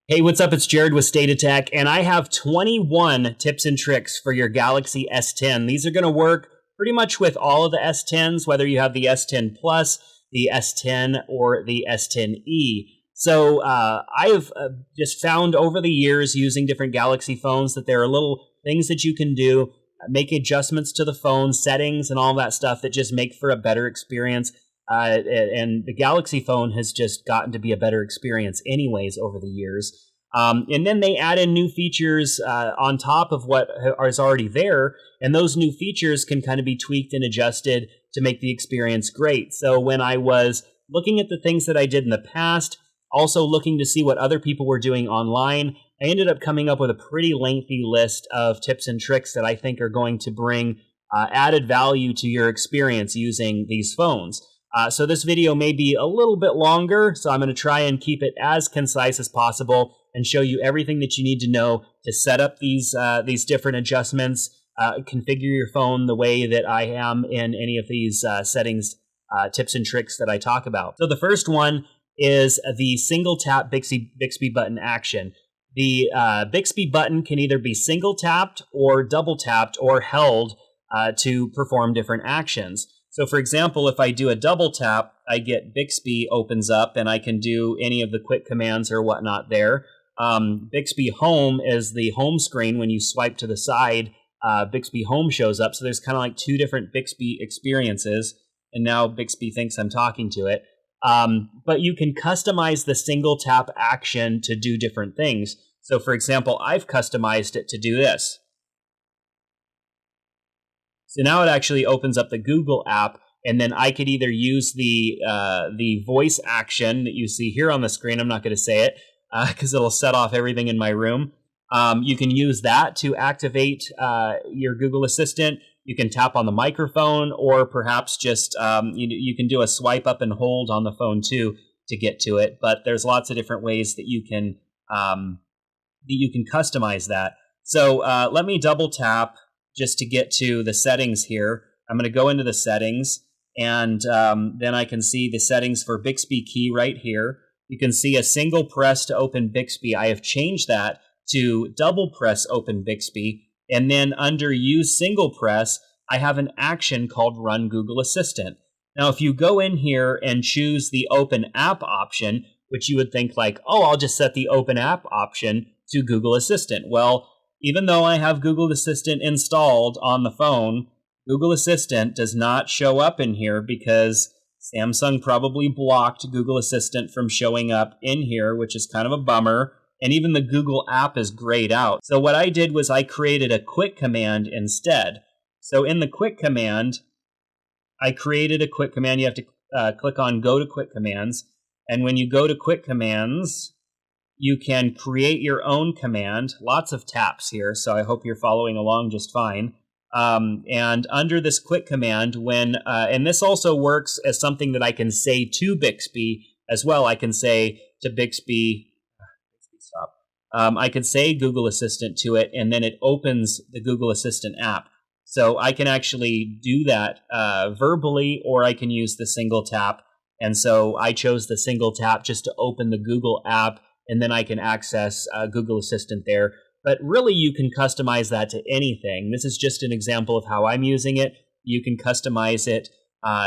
Hey, what's up? It's Jared with State of Tech, and I have 21 tips and tricks for your Galaxy S10. These are going to work pretty much with all of the S10s, whether you have the S10 Plus, the S10, or the S10e. So I've just found over the years using different Galaxy phones that there are little things that you can do, make adjustments to the phone, settings, and all that stuff that just make for a better experience. And the Galaxy phone has just gotten to be a better experience anyways over the years. And then they add in new features on top of what is already there, and those new features can kind of be tweaked and adjusted to make the experience great. So when I was looking at the things that I did in the past, also looking to see what other people were doing online, I ended up coming up with a pretty lengthy list of tips and tricks that I think are going to bring added value to your experience using these phones. So this video may be a little bit longer, so I'm going to try and keep it as concise as possible and show you everything that you need to know to set up these different adjustments, configure your phone the way that I am in any of these settings, tips and tricks that I talk about. So the first one is the single tap Bixby button action. The Bixby button can either be single tapped or double tapped or held to perform different actions. So for example, if I do a double tap, I get Bixby opens up and I can do any of the quick commands or whatnot there. Bixby Home is the home screen. When you swipe to the side, Bixby Home shows up. So there's kind of like two different Bixby experiences. And now Bixby thinks I'm talking to it. But you can customize the single tap action to do different things. So for example, I've customized it to do this. So now it actually opens up the Google app, and then I could either use the voice action that you see here on the screen. I'm not going to say it because it'll set off everything in my room. You can use that to activate your Google Assistant. You can tap on the microphone, or perhaps just you can do a swipe up and hold on the phone too to get to it. But there's lots of different ways that you can customize that. So let me double tap just to get to the settings here. I'm going to go into the settings, and then I can see the settings for Bixby key right here. You can see a single press to open Bixby. I have changed that to double press open Bixby, and then under use single press, I have an action called Run Google Assistant. Now, if you go in here and choose the Open App option, which you would think like, oh, I'll just set the Open App option to Google Assistant. Well, even though I have Google Assistant installed on the phone, Google Assistant does not show up in here because Samsung probably blocked Google Assistant from showing up in here, which is kind of a bummer. And even the Google app is grayed out. So what I did was I created a quick command instead. So in the quick command, I created a quick command. You have to click on Go to Quick Commands. And when you go to Quick Commands, you can create your own command. Lots of taps here, so I hope you're following along just fine. And under this quick command, and this also works as something that I can say to Bixby as well. I can say to Bixby, stop. I can say Google Assistant to it, and then it opens the Google Assistant app. So I can actually do that verbally, or I can use the single tap. And so I chose the single tap just to open the Google app, and then I can access Google Assistant there. But really, you can customize that to anything. This is just an example of how I'm using it. You can customize it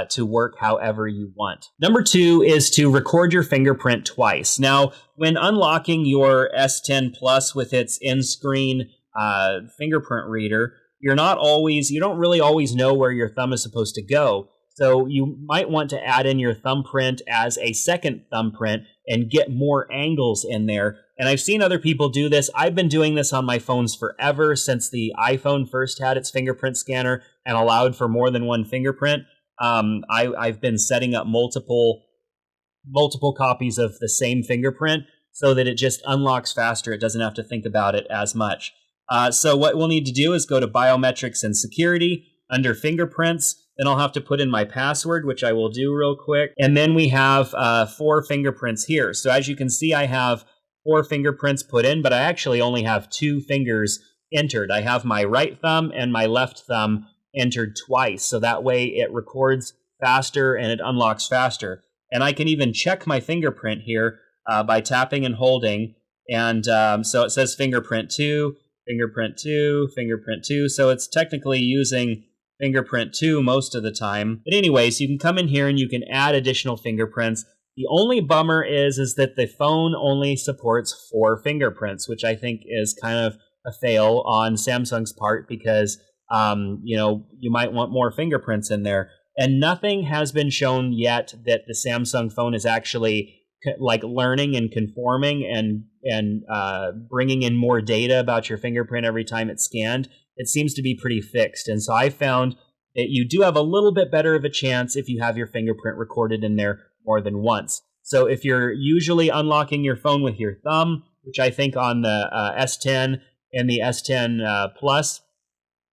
to work however you want. Number 2 is to record your fingerprint twice. Now, when unlocking your S10 Plus with its in-screen fingerprint reader, you don't really always know where your thumb is supposed to go. So you might want to add in your thumbprint as a second thumbprint and get more angles in there. And I've seen other people do this. I've been doing this on my phones forever, since the iPhone first had its fingerprint scanner and allowed for more than one fingerprint. I've been setting up multiple copies of the same fingerprint so that it just unlocks faster. It doesn't have to think about it as much. So what we'll need to do is go to Biometrics and Security under Fingerprints. Then I'll have to put in my password, which I will do real quick. And then we have 4 fingerprints here. So as you can see, I have 4 fingerprints put in, but I actually only have 2 fingers entered. I have my right thumb and my left thumb entered twice. So that way it records faster and it unlocks faster. And I can even check my fingerprint here by tapping and holding. And so it says fingerprint 2, fingerprint 2, fingerprint 2. So it's technically using fingerprint 2 most of the time. But anyways, you can come in here and you can add additional fingerprints. The only bummer is that the phone only supports 4 fingerprints, which I think is kind of a fail on Samsung's part because, you might want more fingerprints in there. And nothing has been shown yet that the Samsung phone is actually like learning and conforming and bringing in more data about your fingerprint every time it's scanned. It seems to be pretty fixed. And so I found that you do have a little bit better of a chance if you have your fingerprint recorded in there more than once. So if you're usually unlocking your phone with your thumb, which I think on the S10 and the S10 Plus,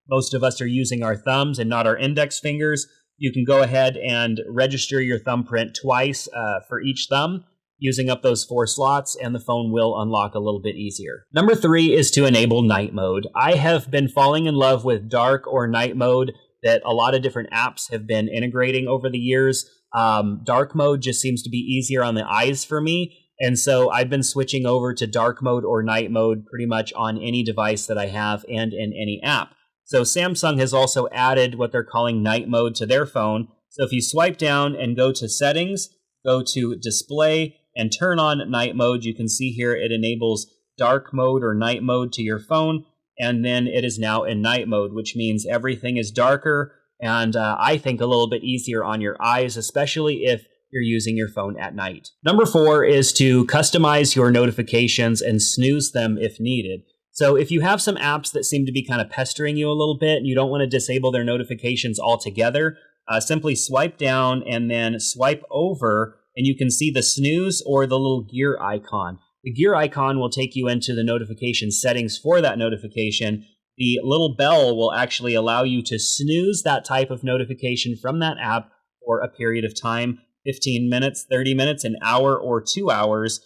most of us are using our thumbs and not our index fingers, you can go ahead and register your thumbprint twice for each thumb, using up those 4 slots, and the phone will unlock a little bit easier. Number 3 is to enable night mode. I have been falling in love with dark or night mode that a lot of different apps have been integrating over the years. Dark mode just seems to be easier on the eyes for me, and so I've been switching over to dark mode or night mode pretty much on any device that I have and in any app. So Samsung has also added what they're calling night mode to their phone. So if you swipe down and go to settings, go to display, and turn on night mode, you can see here it enables dark mode or night mode to your phone, and then it is now in night mode, which means everything is darker and I think a little bit easier on your eyes, especially if you're using your phone at night. Number 4 is to customize your notifications and snooze them if needed. So if you have some apps that seem to be kind of pestering you a little bit and you don't want to disable their notifications altogether, simply swipe down and then swipe over, and you can see the snooze or the little gear icon. The gear icon will take you into the notification settings for that notification. The little bell will actually allow you to snooze that type of notification from that app for a period of time, 15 minutes, 30 minutes, an hour, or 2 hours.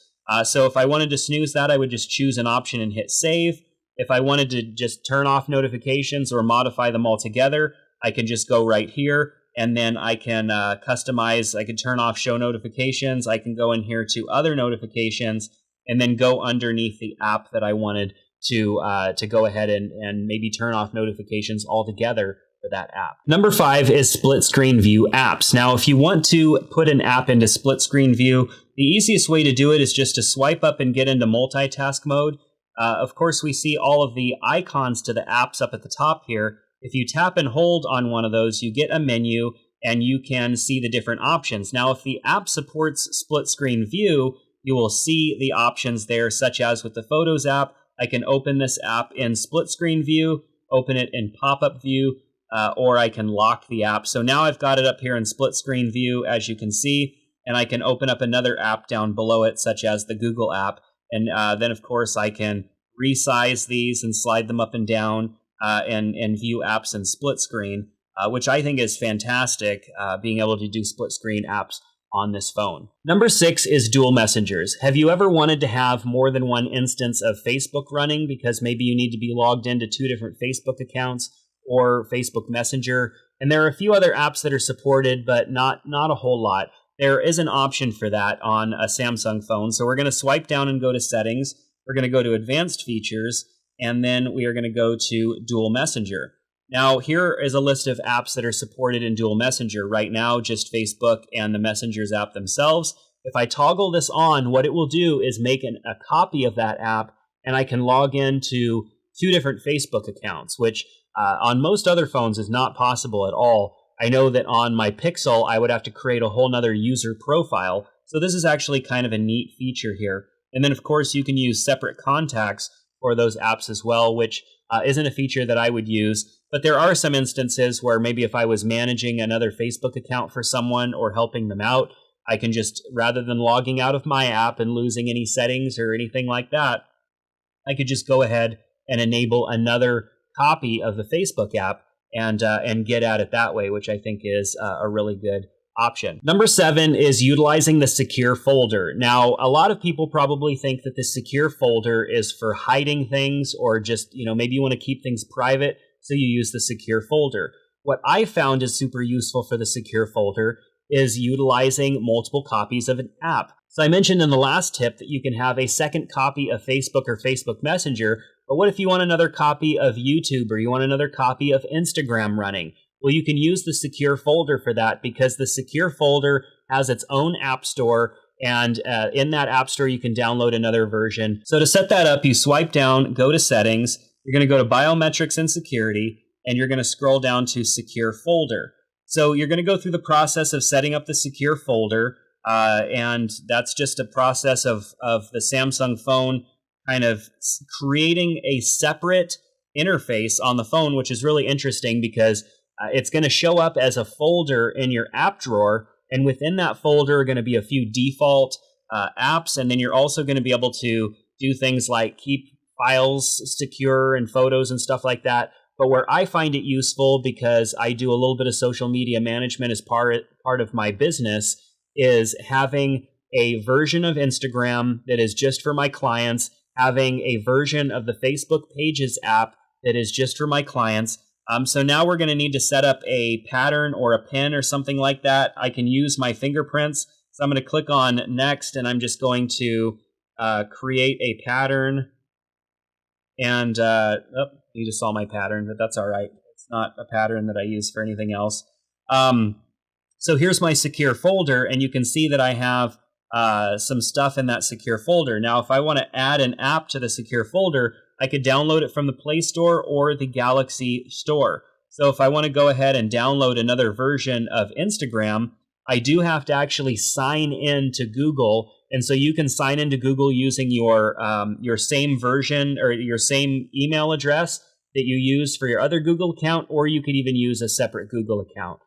So if I wanted to snooze that, I would just choose an option and hit save. If I wanted to just turn off notifications or modify them altogether, I can just go right here, and then I can customize. I can turn off show notifications. I can go in here to other notifications, and then go underneath the app that I wanted to go ahead and maybe turn off notifications altogether for that app. Number 5 is split screen view apps. Now, if you want to put an app into split screen view, the easiest way to do it is just to swipe up and get into multitask mode. Of course, we see all of the icons to the apps up at the top here. If you tap and hold on one of those, you get a menu and you can see the different options. Now, if the app supports split screen view, you will see the options there, such as with the Photos app, I can open this app in split screen view, open it in pop-up view, or I can lock the app. So now I've got it up here in split screen view, as you can see, and I can open up another app down below it, such as the Google app. And then, of course, I can resize these and slide them up and down and view apps in split screen, which I think is fantastic, being able to do split screen apps on this phone. Number 6 is dual messengers. Have you ever wanted to have more than one instance of Facebook running because maybe you need to be logged into 2 different Facebook accounts or Facebook Messenger? And there are a few other apps that are supported, but not a whole lot. There is an option for that on a Samsung phone. So we're going to swipe down and go to settings. We're going to go to advanced features, and then we are going to go to dual messenger. Now, here is a list of apps that are supported in dual messenger. Right now, just Facebook and the Messengers app themselves. If I toggle this on, what it will do is make a copy of that app, and I can log into 2 different Facebook accounts, which on most other phones is not possible at all. I know that on my Pixel, I would have to create a whole nother user profile. So this is actually kind of a neat feature here. And then, of course, you can use separate contacts for those apps as well, which isn't a feature that I would use. But there are some instances where maybe if I was managing another Facebook account for someone or helping them out, I can just, rather than logging out of my app and losing any settings or anything like that, I could just go ahead and enable another copy of the Facebook app and get at it that way, which I think is a really good option. Number 7 is utilizing the secure folder. Now, a lot of people probably think that the secure folder is for hiding things, or just, maybe you want to keep things private, so you use the secure folder. What I found is super useful for the secure folder is utilizing multiple copies of an app. So I mentioned in the last tip that you can have a second copy of Facebook or Facebook Messenger, but what if you want another copy of YouTube or you want another copy of Instagram running? Well, you can use the secure folder for that because the secure folder has its own app store, and in that app store you can download another version. So to set that up, you swipe down, go to Settings, you're going to go to Biometrics and Security, and you're going to scroll down to Secure Folder. So you're going to go through the process of setting up the secure folder, and that's just a process of the Samsung phone kind of creating a separate interface on the phone, which is really interesting because it's going to show up as a folder in your app drawer, and within that folder are going to be a few default apps, and then you're also going to be able to do things like keep files secure and photos and stuff like that. But where I find it useful, because I do a little bit of social media management as part of my business, is having a version of Instagram that is just for my clients, having a version of the Facebook Pages app that is just for my clients. So now we're going to need to set up a pattern or a pin or something like that. I can use my fingerprints. So I'm going to click on Next, and I'm just going to create a pattern. And you just saw my pattern, but that's all right. It's not a pattern that I use for anything else. So here's my secure folder, and you can see that I have some stuff in that secure folder. Now, if I want to add an app to the secure folder, I could download it from the Play Store or the Galaxy Store. So if I want to go ahead and download another version of Instagram, I do have to actually sign in to Google. And so you can sign into Google using your same version or your same email address that you use for your other Google account, or you could even use a separate Google account.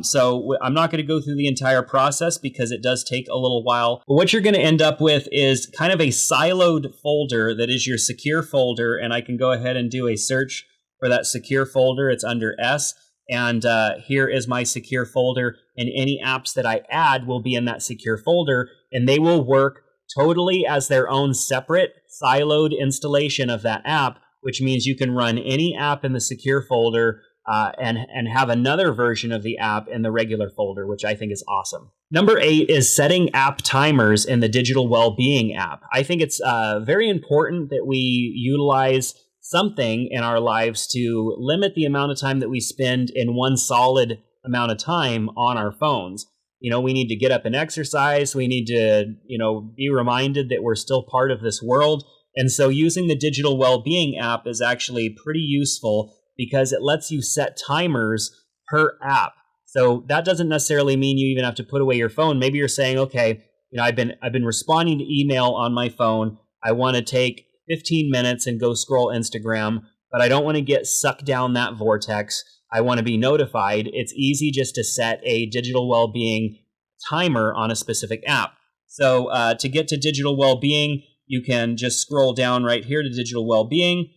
So I'm not going to go through the entire process because it does take a little while. But what you're going to end up with is kind of a siloed folder that is your secure folder, and I can go ahead and do a search for that secure folder. It's under S, and here is my secure folder, and any apps that I add will be in that secure folder, and they will work totally as their own separate siloed installation of that app, which means you can run any app in the secure folder and have another version of the app in the regular folder, which I think is awesome. Number 8 is setting app timers in the digital well-being app. I think it's very important that we utilize something in our lives to limit the amount of time that we spend in one solid amount of time on our phones. You know, we need to get up and exercise. We need to, be reminded that we're still part of this world. And so using the digital well-being app is actually pretty useful because it lets you set timers per app. So that doesn't necessarily mean you even have to put away your phone. Maybe you're saying, okay, I've been responding to email on my phone. I want to take 15 minutes and go scroll Instagram, but I don't want to get sucked down that vortex. I want to be notified. It's easy just to set a digital well-being timer on a specific app. So to get to digital well-being, you can just scroll down right here to digital well-being.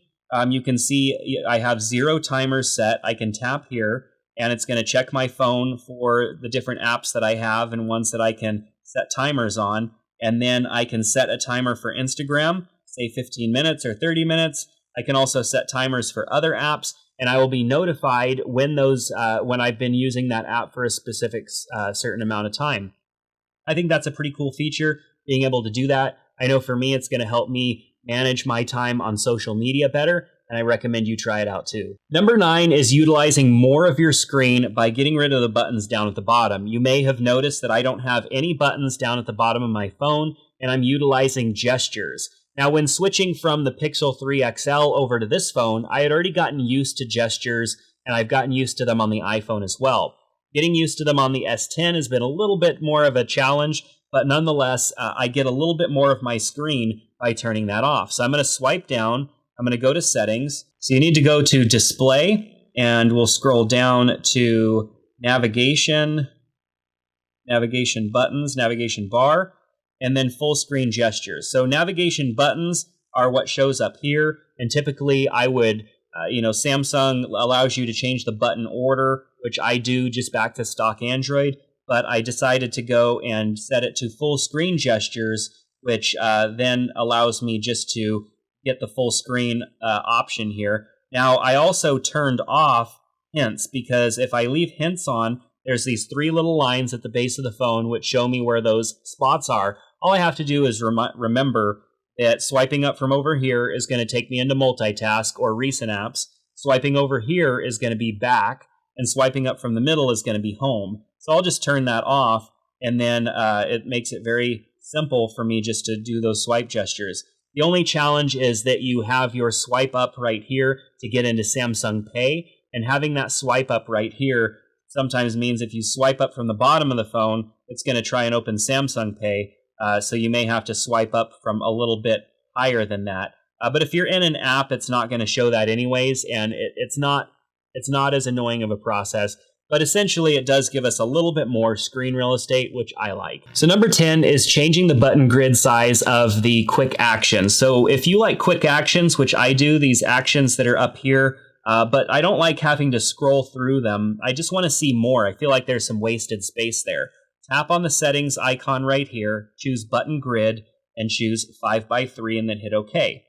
You can see I have 0 timers set. I can tap here, and it's going to check my phone for the different apps that I have and ones that I can set timers on. And then I can set a timer for Instagram, say 15 minutes or 30 minutes. I can also set timers for other apps, and I will be notified when when I've been using that app for a specific certain amount of time. I think that's a pretty cool feature, being able to do that. I know for me, it's going to help me manage my time on social media better, and I recommend you try it out too. Number 9 is utilizing more of your screen by getting rid of the buttons down at the bottom. You may have noticed that I don't have any buttons down at the bottom of my phone, and I'm utilizing gestures. Now, when switching from the Pixel 3 XL over to this phone, I had already gotten used to gestures, and I've gotten used to them on the iPhone as well. Getting used to them on the S10 has been a little bit more of a challenge, but nonetheless, I get a little bit more of my screen by turning that off. So I'm going to swipe down. I'm going to go to Settings. So you need to go to Display, and we'll scroll down to Navigation, Navigation Buttons, Navigation Bar, and then Full Screen Gestures. So navigation buttons are what shows up here, and typically I would, Samsung allows you to change the button order, which I do just back to stock Android, but I decided to go and set it to Full Screen Gestures, which then allows me just to get the full screen option here. Now, I also turned off hints, because if I leave hints on, there's these three little lines at the base of the phone which show me where those spots are. All I have to do is remember that swiping up from over here is going to take me into multitask or recent apps. Swiping over here is going to be back, and swiping up from the middle is going to be home. So I'll just turn that off, and then it makes it very simple for me just to do those swipe gestures. The only challenge is that you have your swipe up right here to get into Samsung Pay, and having that swipe up right here sometimes means if you swipe up from the bottom of the phone, it's going to try and open Samsung Pay, so you may have to swipe up from a little bit higher than that. But if you're in an app, it's not going to show that anyways, and it's not as annoying of a process. But essentially, it does give us a little bit more screen real estate, which I like. So number 10 is changing the button grid size of the quick actions. So if you like quick actions, which I do, these actions that are up here, but I don't like having to scroll through them. I just want to see more. I feel like there's some wasted space there. Tap on the settings icon right here, choose button grid, and choose 5x3, and then hit OK.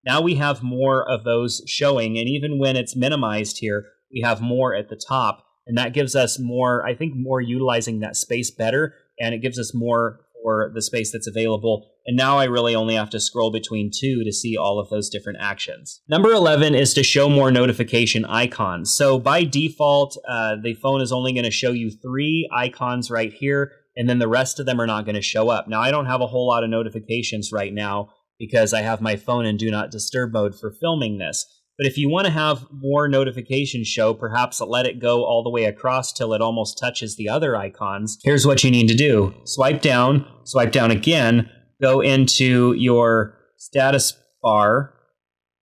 Now we have more of those showing, and even when it's minimized here, we have more at the top. And that gives us more, I think, more utilizing that space better, and it gives us more for the space that's available. And now I really only have to scroll between two to see all of those different actions. Number 11 is to show more notification icons. So by default, the phone is only going to show you 3 icons right here, and then the rest of them are not going to show up. Now, I don't have a whole lot of notifications right now because I have my phone in Do Not Disturb mode for filming this. But if you want to have more notifications show, perhaps let it go all the way across till it almost touches the other icons. Here's what you need to do. Swipe down again, go into your status bar,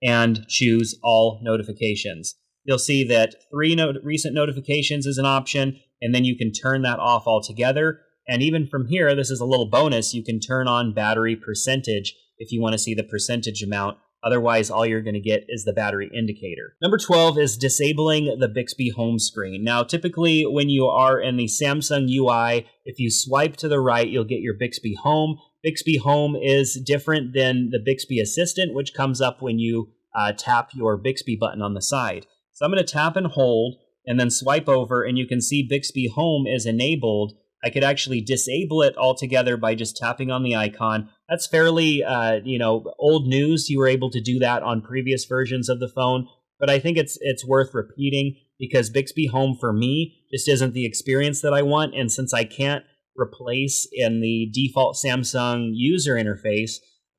and choose all notifications. You'll see that 3 recent notifications is an option, and then you can turn that off altogether. And even from here, this is a little bonus, you can turn on battery percentage if you want to see the percentage amount. Otherwise, all you're going to get is the battery indicator. Number 12 is disabling the Bixby home screen. Now, typically when you are in the Samsung UI, if you swipe to the right, you'll get your Bixby home. Bixby home is different than the Bixby Assistant, which comes up when you tap your Bixby button on the side. So I'm going to tap and hold and then swipe over, and you can see Bixby home is enabled. I could actually disable it altogether by just tapping on the icon. That's fairly, old news. You were able to do that on previous versions of the phone, but I think it's worth repeating because Bixby Home for me just isn't the experience that I want, and since I can't replace in the default Samsung user interface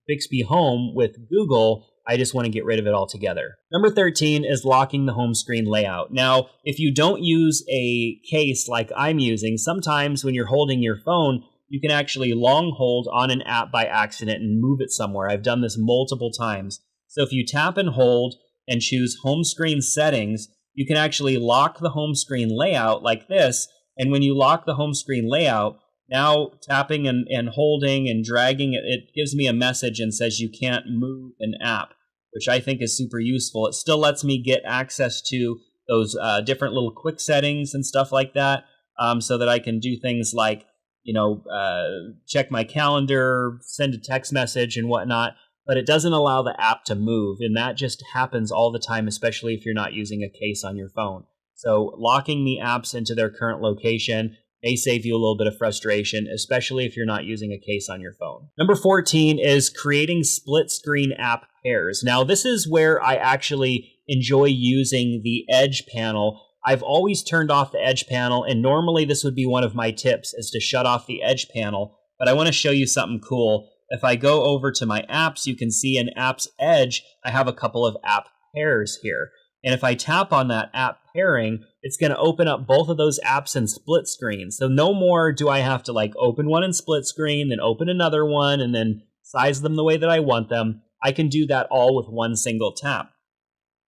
Bixby Home with Google, I just want to get rid of it altogether. Number 13 is locking the home screen layout. Now, if you don't use a case like I'm using, sometimes when you're holding your phone, you can actually long hold on an app by accident and move it somewhere. I've done this multiple times. So if you tap and hold and choose home screen settings, you can actually lock the home screen layout like this. And when you lock the home screen layout, now tapping and holding and dragging it gives me a message and says you can't move an app, which I think is super useful. It still lets me get access to those different little quick settings and stuff like that, so that I can do things like, check my calendar, send a text message and whatnot, but it doesn't allow the app to move, and that just happens all the time, especially if you're not using a case on your phone. So locking the apps into their current location may save you a little bit of frustration, especially if you're not using a case on your phone. Number 14 is creating split screen app pairs. Now, this is where I actually enjoy using the Edge panel. I've always turned off the Edge panel, and normally this would be one of my tips, is to shut off the Edge panel, but I want to show you something cool. If I go over to my apps, you can see in Apps Edge, I have a couple of app pairs here. And if I tap on that app pairing, it's going to open up both of those apps in split screen. So no more do I have to open one in split screen, then open another one, and then size them the way that I want them. I can do that all with one single tap.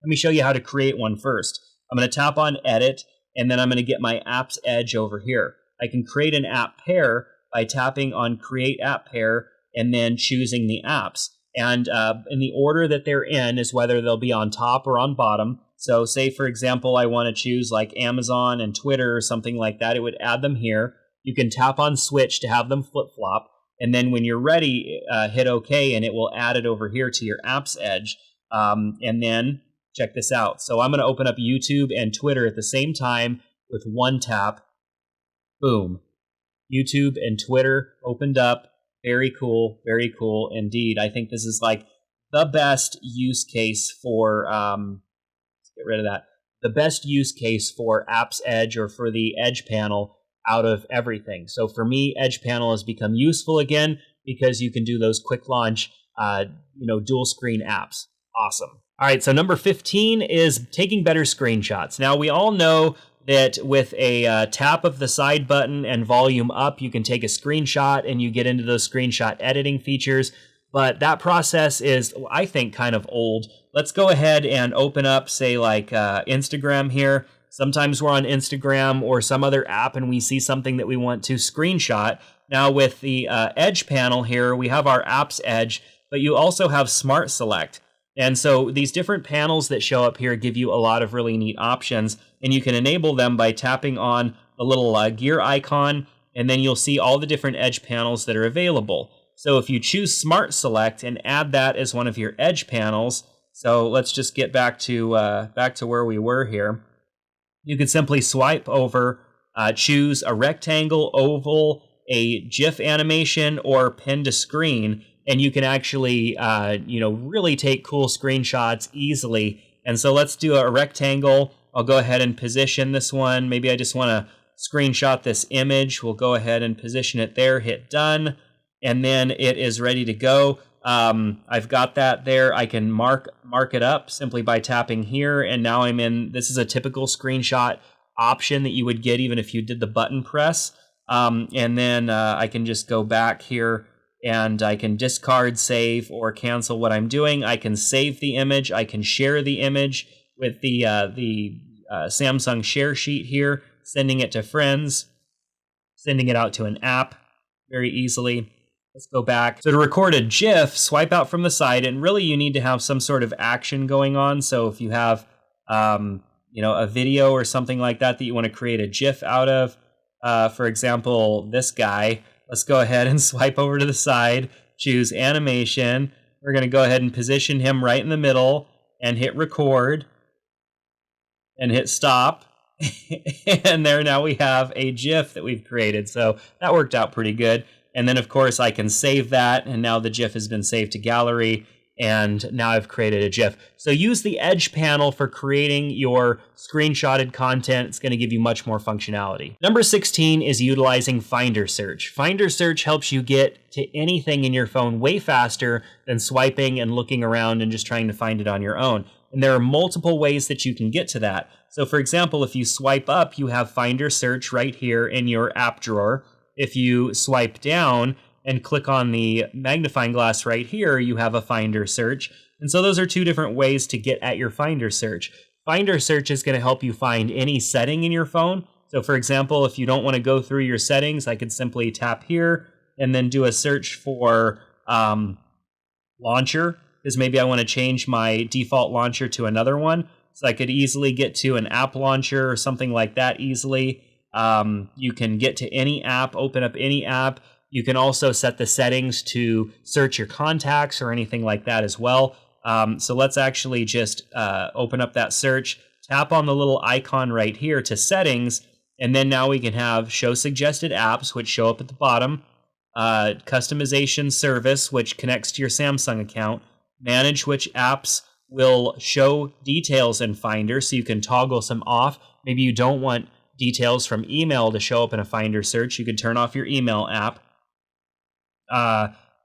Let me show you how to create one first. I'm going to tap on Edit, and then I'm going to get my Apps Edge over here. I can create an app pair by tapping on Create App Pair and then choosing the apps. And in the order that they're in is whether they'll be on top or on bottom. So say, for example, I want to choose like Amazon and Twitter or something like that. It would add them here. You can tap on Switch to have them flip-flop. And then when you're ready, hit OK, and it will add it over here to your Apps Edge. And then check this out. So I'm going to open up YouTube and Twitter at the same time with one tap. Boom. YouTube and Twitter opened up. Very cool indeed. I think this is like the best use case for, let's get rid of that, the best use case for Apps Edge or for the Edge panel out of everything. So for me, Edge panel has become useful again because you can do those quick launch, dual screen apps. Awesome. All right, so number 15 is taking better screenshots. Now, we all know that with a tap of the side button and volume up, you can take a screenshot and you get into those screenshot editing features. But that process is, I think, kind of old. Let's go ahead and open up, say, like Instagram here. Sometimes we're on Instagram or some other app and we see something that we want to screenshot. Now with the Edge panel here, we have our Apps Edge, but you also have Smart Select. And so these different panels that show up here give you a lot of really neat options, and you can enable them by tapping on the little gear icon, and then you'll see all the different Edge panels that are available. So if you choose Smart Select and add that as one of your Edge panels, so let's just get back to where we were here. You could simply swipe over, choose a rectangle, oval, a GIF animation, or pin to screen, and you can actually, really take cool screenshots easily. And so let's do a rectangle. I'll go ahead and position this one. Maybe I just want to screenshot this image. We'll go ahead and position it there, hit done, and then it is ready to go. I've got that there. I can mark it up simply by tapping here, and now I'm in. This is a typical screenshot option that you would get even if you did the button press. And then I can just go back here and I can discard, save, or cancel what I'm doing. I can save the image. I can share the image with the Samsung share sheet here, sending it to friends, sending it out to an app very easily. Let's go back. So to record a GIF, swipe out from the side, and really you need to have some sort of action going on. So if you have, a video or something like that you want to create a GIF out of, for example, this guy, let's go ahead and swipe over to the side, choose animation. We're going to go ahead and position him right in the middle and hit record and hit stop. And there now we have a GIF that we've created. So that worked out pretty good. And then, of course, I can save that, and now the GIF has been saved to gallery, and now I've created a GIF. So use the Edge panel for creating your screenshotted content. It's going to give you much more functionality. Number 16 is utilizing Finder Search. Finder Search helps you get to anything in your phone way faster than swiping and looking around and just trying to find it on your own. And there are multiple ways that you can get to that. So, for example, if you swipe up, you have Finder Search right here in your app drawer. If you swipe down and click on the magnifying glass right here, you have a Finder Search. And so those are two different ways to get at your Finder Search. Finder Search is going to help you find any setting in your phone. So for example, if you don't want to go through your settings, I could simply tap here and then do a search for launcher, because maybe I want to change my default launcher to another one. So I could easily get to an app launcher or something like that easily. You can get to any app, open up any app. You can also set the settings to search your contacts or anything like that as well. So let's actually just open up that search, tap on the little icon right here to settings, and then now we can have show suggested apps, which show up at the bottom, customization service, which connects to your Samsung account, manage which apps will show details in Finder, so you can toggle some off. Maybe you don't want details from email to show up in a Finder search. You could turn off your email app.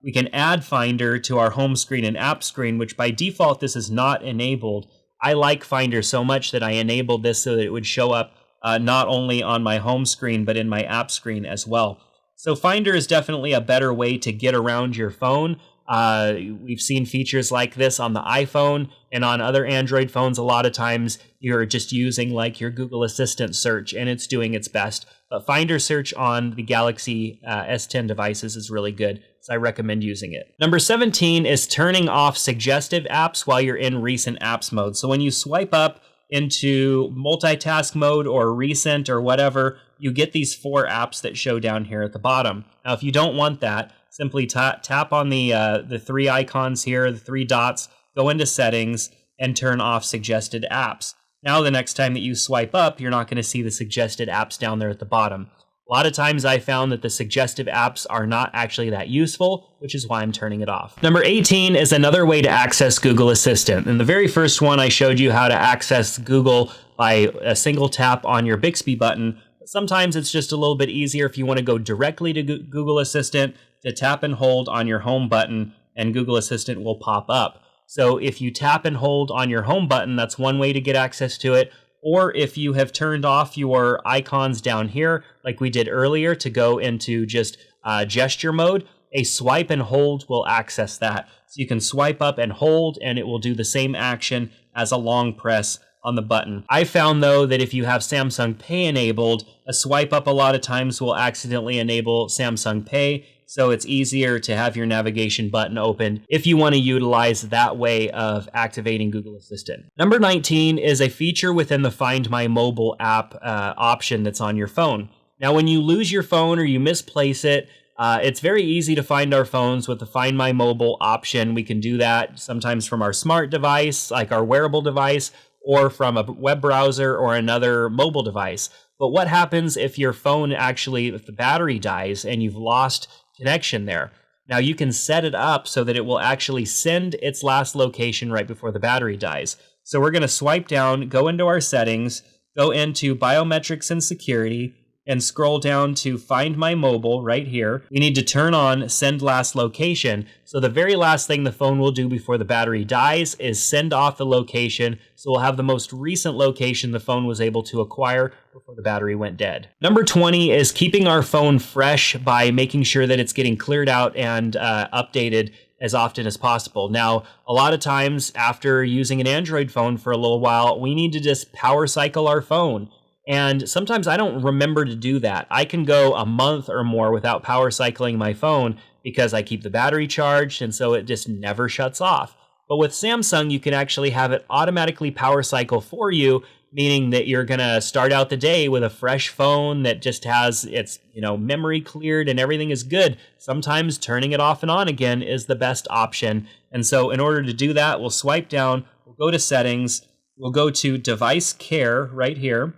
We can add Finder to our home screen and app screen, which by default this is not enabled. I like Finder so much that I enabled this so that it would show up not only on my home screen, but in my app screen as well. So Finder is definitely a better way to get around your phone. We've seen features like this on the iPhone and on other Android phones. A lot of times you're just using like your Google Assistant search and it's doing its best. But Finder Search on the Galaxy S10 devices is really good, so I recommend using it. Number 17 is turning off suggestive apps while you're in recent apps mode. So when you swipe up into multitask mode or recent or whatever, you get these 4 apps that show down here at the bottom. Now, if you don't want that, simply tap on the 3 icons here, the 3 dots, go into settings, and turn off suggested apps. Now, the next time that you swipe up, you're not going to see the suggested apps down there at the bottom. A lot of times I found that the suggestive apps are not actually that useful, which is why I'm turning it off. Number 18 is another way to access Google Assistant. In the very first one, I showed you how to access Google by a single tap on your Bixby button. Sometimes it's just a little bit easier if you want to go directly to Google Assistant to tap and hold on your home button, and Google Assistant will pop up. So if you tap and hold on your home button, that's one way to get access to it. Or if you have turned off your icons down here, like we did earlier, to go into just gesture mode, a swipe and hold will access that. So you can swipe up and hold, and it will do the same action as a long press on the button. I found, though, that if you have Samsung Pay enabled, a swipe up a lot of times will accidentally enable Samsung Pay, so it's easier to have your navigation button open if you want to utilize that way of activating Google Assistant. Number 19 is a feature within the Find My Mobile app option that's on your phone. Now, when you lose your phone or you misplace it, it's very easy to find our phones with the Find My Mobile option. We can do that sometimes from our smart device, like our wearable device, or from a web browser or another mobile device. But what happens if your phone actually, if the battery dies and you've lost connection there? Now you can set it up so that it will actually send its last location right before the battery dies. So we're going to swipe down, go into our settings, go into biometrics and security, and scroll down to Find My Mobile right here. We need to turn on Send Last Location. So the very last thing the phone will do before the battery dies is send off the location. So we'll have the most recent location the phone was able to acquire before the battery went dead. Number 20 is keeping our phone fresh by making sure that it's getting cleared out and updated as often as possible. Now, a lot of times after using an Android phone for a little while, we need to just power cycle our phone. And sometimes I don't remember to do that. I can go a month or more without power cycling my phone because I keep the battery charged, and so it just never shuts off. But with Samsung, you can actually have it automatically power cycle for you, meaning that you're going to start out the day with a fresh phone that just has its, memory cleared and everything is good. Sometimes turning it off and on again is the best option. And so in order to do that, we'll swipe down, we'll go to Settings, we'll go to Device Care right here.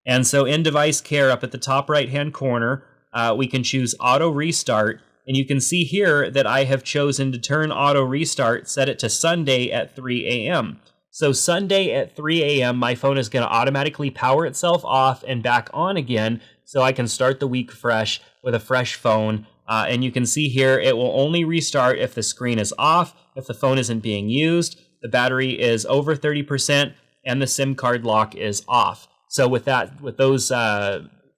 And so in Device Care, up at the top right-hand corner, we can choose Auto Restart. And you can see here that I have chosen to turn Auto Restart, set it to Sunday at 3 a.m. So Sunday at 3 a.m., my phone is going to automatically power itself off and back on again, so I can start the week fresh with a fresh phone. And you can see here, it will only restart if the screen is off, if the phone isn't being used, the battery is over 30%, and the SIM card lock is off. So with those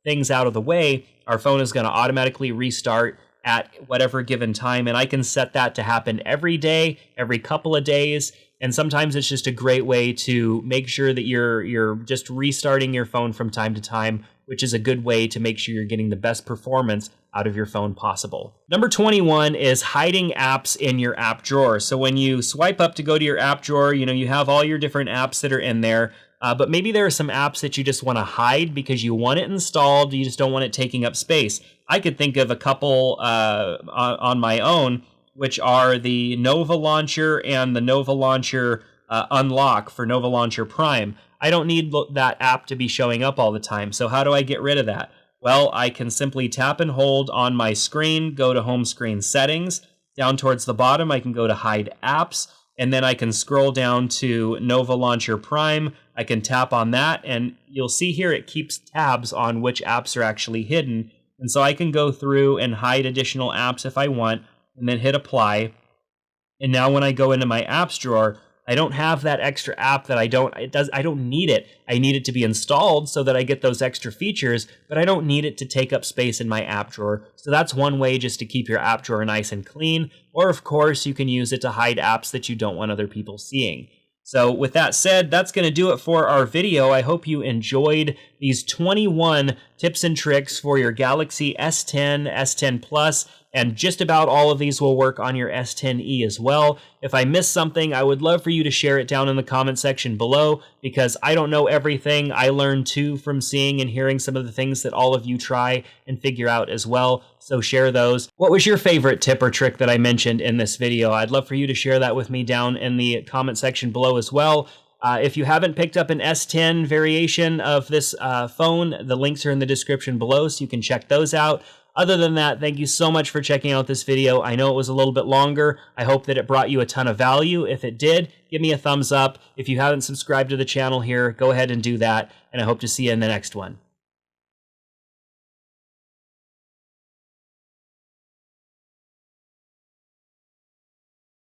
things out of the way, our phone is going to automatically restart at whatever given time, and I can set that to happen every day, every couple of days, and sometimes it's just a great way to make sure that you're just restarting your phone from time to time, which is a good way to make sure you're getting the best performance out of your phone possible. Number 21 is hiding apps in your app drawer. So when you swipe up to go to your app drawer, you have all your different apps that are in there. But maybe there are some apps that you just want to hide because you want it installed, you just don't want it taking up space. I could think of a couple on my own, which are the Nova Launcher and the Nova Launcher Unlock for Nova Launcher Prime. I don't need that app to be showing up all the time, so how do I get rid of that? Well, I can simply tap and hold on my screen, go to Home Screen Settings. Down towards the bottom, I can go to Hide Apps, and then I can scroll down to Nova Launcher Prime. I can tap on that, and you'll see here it keeps tabs on which apps are actually hidden. And so I can go through and hide additional apps if I want, and then hit Apply. And now when I go into my apps drawer, I don't have that extra app that I don't need it. I need it to be installed so that I get those extra features, but I don't need it to take up space in my app drawer. So that's one way just to keep your app drawer nice and clean. Or of course, you can use it to hide apps that you don't want other people seeing. So with that said, that's going to do it for our video. I hope you enjoyed these 21 tips and tricks for your Galaxy S10, S10 Plus, and just about all of these will work on your S10e as well. If I missed something, I would love for you to share it down in the comment section below, because I don't know everything. I learned too from seeing and hearing some of the things that all of you try and figure out as well. So share those. What was your favorite tip or trick that I mentioned in this video? I'd love for you to share that with me down in the comment section below as well. If you haven't picked up an S10 variation of this phone, the links are in the description below, so you can check those out. Other than that, thank you so much for checking out this video. I know it was a little bit longer. I hope that it brought you a ton of value. If it did, give me a thumbs up. If you haven't subscribed to the channel here, go ahead and do that, and I hope to see you in the next one.